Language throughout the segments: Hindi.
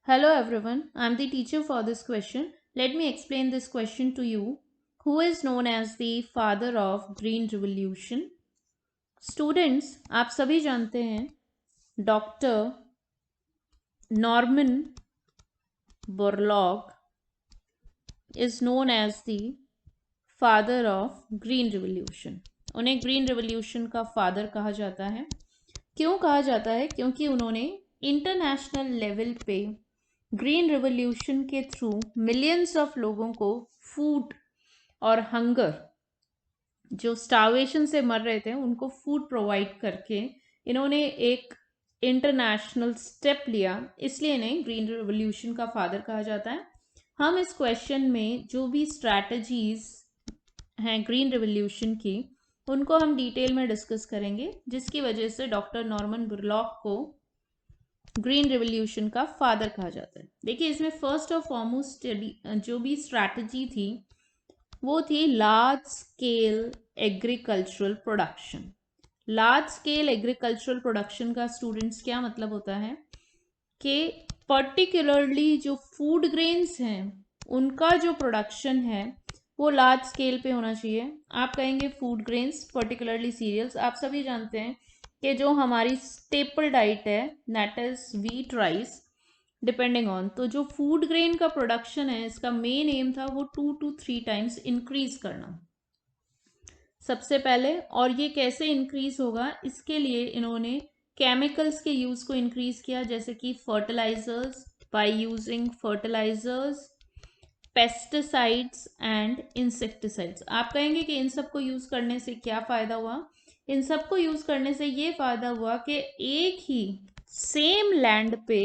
Hello everyone, I am the teacher for this question. Let me explain this question to you. Who is known as the father of Green Revolution? Students, आप सभी जानते हैं doctor Norman Borlaug is known as the father of Green Revolution. उन्हें ग्रीन रिवोल्यूशन का फादर कहा जाता है. क्यों कहा जाता है? क्योंकि उन्होंने इंटरनेशनल लेवल पे ग्रीन रिवोल्यूशन के थ्रू मिलियंस ऑफ लोगों को फूड और हंगर, जो स्टार्वेशन से मर रहे थे, उनको फूड प्रोवाइड करके इन्होंने एक इंटरनेशनल स्टेप लिया, इसलिए इन्हें ग्रीन रिवोल्यूशन का फादर कहा जाता है. हम इस क्वेश्चन में जो भी स्ट्रैटेजीज हैं ग्रीन रिवोल्यूशन की, उनको हम डिटेल में डिस्कस करेंगे, जिसकी वजह से डॉक्टर नॉर्मन बोरलॉग को ग्रीन रिवोल्यूशन का फादर कहा जाता है. देखिए, इसमें फर्स्ट और फॉरमोस्ट जो भी स्ट्रैटेजी थी वो थी large scale agricultural production. Large scale agricultural production का स्टूडेंट्स क्या मतलब होता है कि पर्टिकुलरली जो फूड ग्रेन्स हैं उनका जो प्रोडक्शन है वो लार्ज स्केल पे होना चाहिए. आप कहेंगे फूड ग्रेन्स, पर्टिकुलरली सीरियल्स. आप सभी जानते हैं कि जो हमारी स्टेपल डाइट है that is wheat, rice, depending on, तो जो फूड ग्रेन का प्रोडक्शन है इसका मेन एम था वो 2 to 3 टाइम्स इंक्रीज करना सबसे पहले. और ये कैसे इंक्रीज होगा, इसके लिए इन्होंने केमिकल्स के यूज को इंक्रीज किया, जैसे कि fertilisers, by using fertilisers, pesticides and insecticides. आप कहेंगे कि इन सबको यूज करने से क्या फायदा हुआ? इन सबको यूज करने से ये फायदा हुआ कि एक ही सेम लैंड पे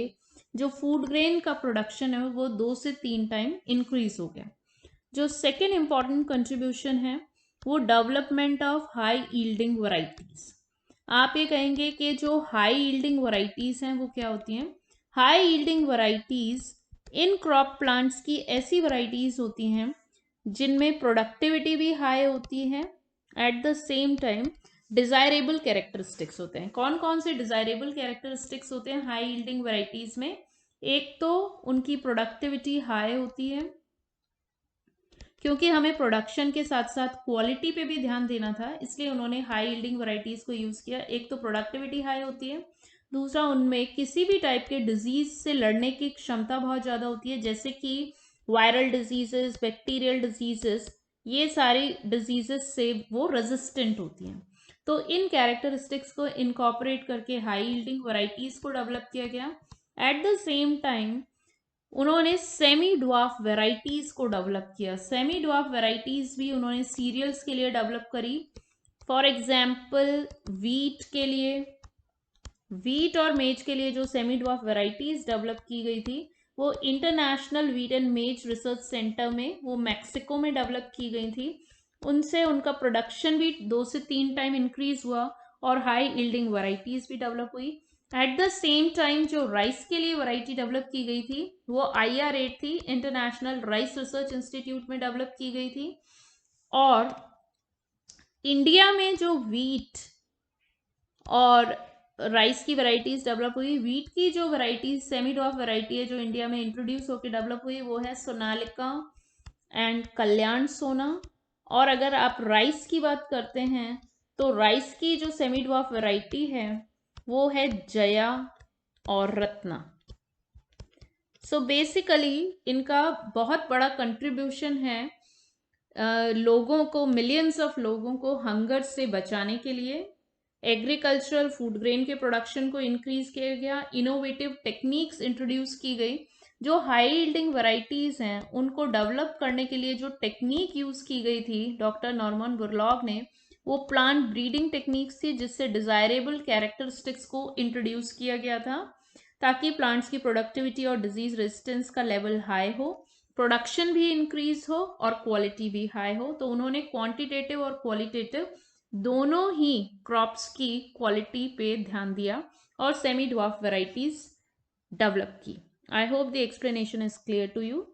जो फूड ग्रेन का प्रोडक्शन है वो 2 से 3 टाइम इंक्रीज हो गया. जो सेकेंड इंपॉर्टेंट कंट्रीब्यूशन है वो development of high yielding varieties. आप ये कहेंगे कि जो हाई यील्डिंग वैरायटीज हैं वो क्या होती हैं? High yielding varieties in crop plants की ऐसी वैरायटीज होती हैं जिनमें प्रोडक्टिविटी भी हाई होती है, at the same time desirable characteristics होते हैं. कौन कौन से डिजायरेबल कैरेक्टरिस्टिक्स होते हैं हाई यील्डिंग वैरायटीज में? एक तो उनकी प्रोडक्टिविटी हाई होती है, क्योंकि हमें प्रोडक्शन के साथ साथ क्वालिटी पे भी ध्यान देना था, इसलिए उन्होंने हाई यील्डिंग वैरायटीज को यूज किया. एक तो प्रोडक्टिविटी हाई होती है, दूसरा उनमें किसी भी टाइप के डिजीज से लड़ने की क्षमता बहुत ज़्यादा होती है, जैसे कि वायरल डिजीजेस, बैक्टीरियल डिजीजेस, ये सारी डिजीजेस से वो रेजिस्टेंट होती हैं. तो इन कैरेक्टरिस्टिक्स को इनकॉर्पोरेट करके हाई यील्डिंग वैरायटीज को डेवलप किया गया. एट द सेम टाइम उन्होंने सेमी ड्वार्फ वेराइटीज को डेवलप किया. सेमी ड्वार्फ वेराइटीज भी उन्होंने सीरियल्स के लिए डेवलप करी. फॉर एग्जाम्पल वीट के लिए, वीट और मेज के लिए जो सेमी ड्वार्फ वेराइटीज डेवलप की गई थी वो इंटरनेशनल वीट एंड मेज रिसर्च सेंटर में, वो मैक्सिको में डेवलप की गई थी. उनसे उनका प्रोडक्शन भी 2 से 3 टाइम इंक्रीज हुआ और हाई यील्डिंग वेराइटीज भी डेवलप हुई. एट द सेम टाइम जो राइस के लिए वैरायटी डेवलप की गई थी वो IR8 थी, इंटरनेशनल राइस रिसर्च इंस्टीट्यूट में डेवलप की गई थी. और इंडिया में जो वीट और राइस की वैरायटीज डेवलप हुई, वीट की जो वैरायटीज सेमी ड्वार्फ वैरायटी है जो इंडिया में इंट्रोड्यूस होकर डेवलप हुई वो है सोनालिका एंड कल्याण सोना. और अगर आप राइस की बात करते हैं तो राइस की जो सेमी ड्वार्फ वैरायटी है वो है जया और रत्ना. सो बेसिकली इनका बहुत बड़ा कंट्रीब्यूशन है लोगों को, मिलियंस ऑफ लोगों को हंगर से बचाने के लिए. एग्रीकल्चरल फूड ग्रेन के प्रोडक्शन को इंक्रीज किया गया, इनोवेटिव टेक्निक्स इंट्रोड्यूस की गई. जो हाई यील्डिंग वैरायटीज हैं उनको डेवलप करने के लिए जो टेक्निक यूज की गई थी डॉक्टर नॉर्मन बोरलॉग ने, वो प्लांट ब्रीडिंग टेक्निक्स थी, जिससे डिजायरेबल कैरेक्टरिस्टिक्स को इंट्रोड्यूस किया गया था ताकि प्लांट्स की प्रोडक्टिविटी और डिजीज रेजिस्टेंस का लेवल हाई हो, प्रोडक्शन भी इंक्रीज हो और क्वालिटी भी हाई हो. तो उन्होंने क्वांटिटेटिव और क्वालिटेटिव दोनों ही क्रॉप्स की क्वालिटी पे ध्यान दिया और सेमी ड्वार्फ वैरायटीज डेवलप की. I hope the explanation is clear to you.